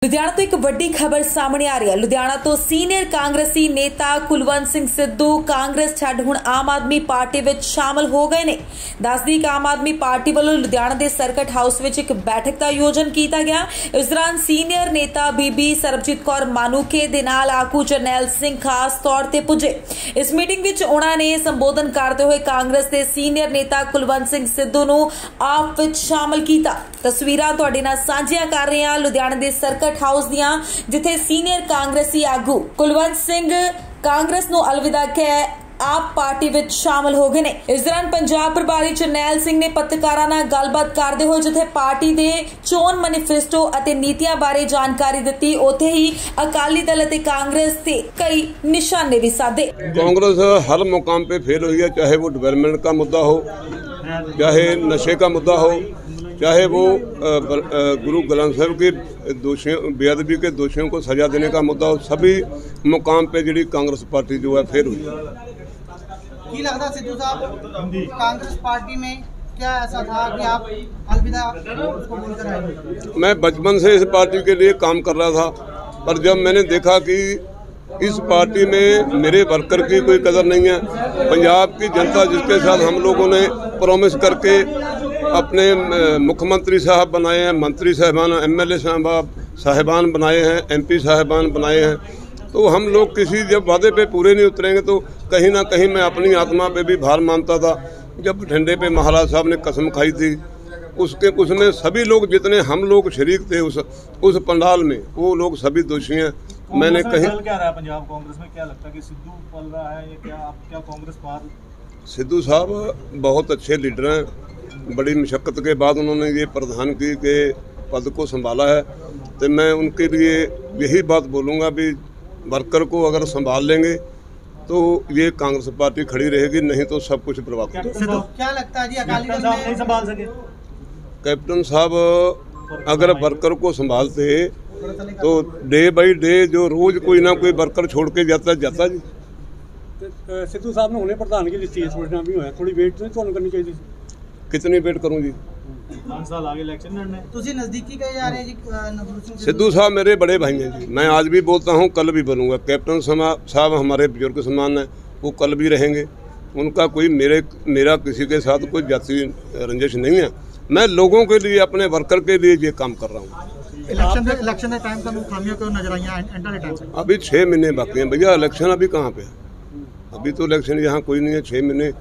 लुधियाना तो एक बड़ी खबर सामने आ रही है। लुधियाना तो सीनियर कांग्रेसी नेता कुलवंत सिंह सिद्धू कांग्रेस छੱਡ ਹੁਣ आम आदमी पार्टी ਵਿੱਚ शामिल हो गए ने। ਦੱਸਦੀ ਕਿ आम आदमी पार्टी ਵੱਲੋਂ लुधियाना ਦੇ ਸਰਕਟ ਹਾਊਸ ਵਿੱਚ ਇੱਕ बैठक ਦਾ ਆਯੋਜਨ ਕੀਤਾ ਗਿਆ। ਇਸ ਦੌਰਾਨ ਸੀਨੀਅਰ नेता बीबी सरबजीत कौर मानूके ਦੇ ਨਾਲ ਆਗੂ ਜਰਨੈਲ ਸਿੰਘ ਖਾਸ ਤੌਰ ਤੇ ਪੁੱਜੇ। ਇਸ ਮੀਟਿੰਗ ਵਿੱਚ ਉਹਨਾਂ ਨੇ ਸੰਬੋਧਨ ਕਰਦੇ ਹੋਏ ਕਾਂਗਰਸ ਦੇ ਸੀਨੀਅਰ नेता कुलवंत सिंह सिद्धू ਨੂੰ ਆਪ ਵਿੱਚ शामिल ਕੀਤਾ। ਤਸਵੀਰਾਂ ਤੁਹਾਡੇ ਨਾਲ ਸਾਂਝੀਆਂ ਕਰ ਰਹੇ ਹਾਂ ਲੁਧਿਆਣਾ ਦੇ ਸਰਕਟ हाउस दियां जिथे सीनियर कांग्रेसी आगू कुलवंत सिंह कांग्रेस नूं अलविदा कह आप पार्टी विच शामिल हो गए ने। इस दौरान पंजाब प्रभारी जरनैल सिंह ने पत्रकारां नाल गलबात करदे होए जिथे पार्टी दे चोण मैनीफेस्टो अते नीतियां बारे जानकारी दित्ती, उत्थे ही अकाली दल अते कांग्रेस ते कई निशाने भी साधे। कांग्रेस हर मुकाम पे फेल हुई है, चाहे वो डेवलपमेंट का मुद्दा हो, चाहे नशे का मुद्दा हो, चाहे वो गुरु ग्रंथ साहब के दोषियों बेअदबी के दोषियों को सजा देने का मुद्दा हो, सभी मुकाम पे जी कांग्रेस पार्टी जो है फेल हुई है। की लगता सिद्धू साहब कांग्रेस पार्टी में क्या ऐसा था कि आप अलविदा उसको बोलकर आए? मैं बचपन से इस पार्टी के लिए काम कर रहा था, पर जब मैंने देखा कि इस पार्टी में मेरे वर्कर की कोई कदर नहीं है, पंजाब की जनता जिसके साथ हम लोगों ने प्रॉमिस करके अपने मुख्यमंत्री साहब बनाए हैं, मंत्री साहबान, एमएलए साहबान बनाए हैं, एमपी साहबान बनाए हैं, तो हम लोग किसी जब वादे पे पूरे नहीं उतरेंगे तो कहीं ना कहीं मैं अपनी आत्मा पे भी भार मानता था। जब ठंडे पे महाराज साहब ने कसम खाई थी, उसमें सभी लोग जितने हम लोग शरीक थे उस पंडाल में, वो लोग सभी दोषी हैं। मैंने कहीं क्या रहा है पंजाब कांग्रेस में, क्या लगता है कि सिद्धू पल रहा है या क्या कांग्रेस पार? सिद्धू साहब बहुत अच्छे लीडर हैं, बड़ी मशक्क़त के बाद उन्होंने ये प्रधान की के पद को संभाला है, तो मैं उनके लिए यही बात बोलूँगा भी वर्कर को अगर संभाल लेंगे तो ये कांग्रेस पार्टी खड़ी रहेगी, नहीं तो सब कुछ बर्बाद। क्या लगता है जी अकाली दल नहीं संभाल सके? कैप्टन साहब अगर वर्कर को संभालते तो डे बाई डे जो रोज कोई ना कोई वर्कर छोड़ के जाता जी। सिद्धू साहब ने हुणे प्रधान की लिस्टी छोड़ना भी होया, थोड़ी वेट तो ਤੁਹਾਨੂੰ करनी चाहिए। कितनी वेट करूं जी? 5 साल आगे इलेक्शन लड़ने। तुसी नजदीकी कहे जा रहे हैं जी सिद्धू साहब मेरे बड़े भाई हैं जी, मैं आज भी बोलता हूं, कल भी बोलूँगा। कैप्टन साहब हमारे बुजुर्ग समान हैं, वो कल भी रहेंगे। उनका कोई मेरा किसी के साथ कोई जाति रंजिश नहीं है। मैं लोगों के लिए, अपने वर्कर के लिए ये काम कर रहा हूँ। इलेक्शन टाइम खामियों को नजर आई अभी 6 महीने बाकी हैं भैया, इलेक्शन अभी कहाँ पे है? अभी तो इलेक्शन यहाँ कोई नहीं है। 6 महीने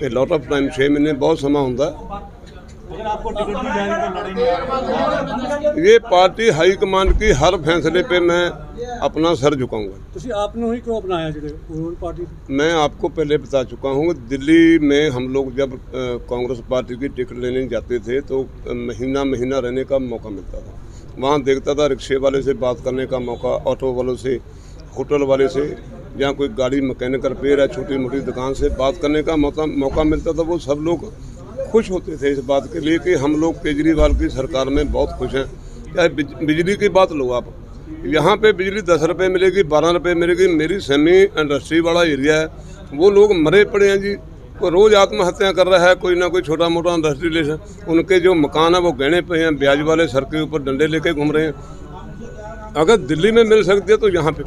लॉट ऑफ टाइम, 6 महीने बहुत समा होता है। ये पार्टी हाई कमांड की हर फैसले पे मैं अपना सर झुकाऊंगा। आपने ही क्यों अपनाया पार्टी? मैं आपको पहले बता चुका हूँ, दिल्ली में हम लोग जब कांग्रेस पार्टी की टिकट लेने जाते थे तो महीना रहने का मौका मिलता था। वहाँ देखता था रिक्शे वाले से बात करने का मौका, ऑटो वालों से, होटल वाले से, जहाँ कोई गाड़ी मैकेनिक रिपेयर है, छोटी मोटी दुकान से बात करने का मौका मिलता था। वो सब लोग खुश होते थे इस बात के लिए कि हम लोग केजरीवाल की सरकार में बहुत खुश हैं। चाहे बिजली की बात लो आप, यहाँ पे बिजली 10 रुपये मिलेगी, 12 रुपये मिलेगी। मेरी सेमी इंडस्ट्री वाला एरिया है, वो लोग मरे पड़े हैं जी। वो रोज़ आत्महत्या कर रहा है कोई ना कोई छोटा मोटा इंडस्ट्रियलिस्ट, उनके जो मकान है वो गहने पे हैं, ब्याज वाले सर के ऊपर डंडे लेके घूम रहे हैं। अगर दिल्ली में मिल सकती है तो यहाँ पे।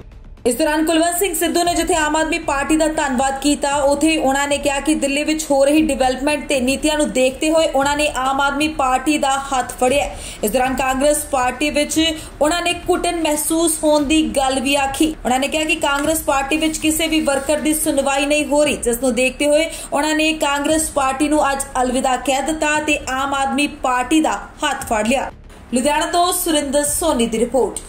इस दौरान कुलवंत सिंह सिद्धू ने जिथे आम आदमी पार्टी का धन्यवाद किया, उथे उन्होंने कहा कि दिल्ली में हो रही डिवेलपमेंट ते नीतियां नूं देखते हुए उन्होंने आम आदमी पार्टी का हाथ फड़िया। इस दौरान कांग्रेस पार्टी विच उन्होंने घुटन महसूस होने की गल भी आखी। उन्होंने कहा कि कांग्रेस पार्टी विच किसी भी वर्कर की सुनवाई नहीं हो रही, जिसनूं देखते हुए उन्होंने कांग्रेस पार्टी नूं अज अलविदा कह दिता ते आम आदमी पार्टी का हाथ फड़ लिया। लुधियाना तो सुरिंदर सोनी की रिपोर्ट।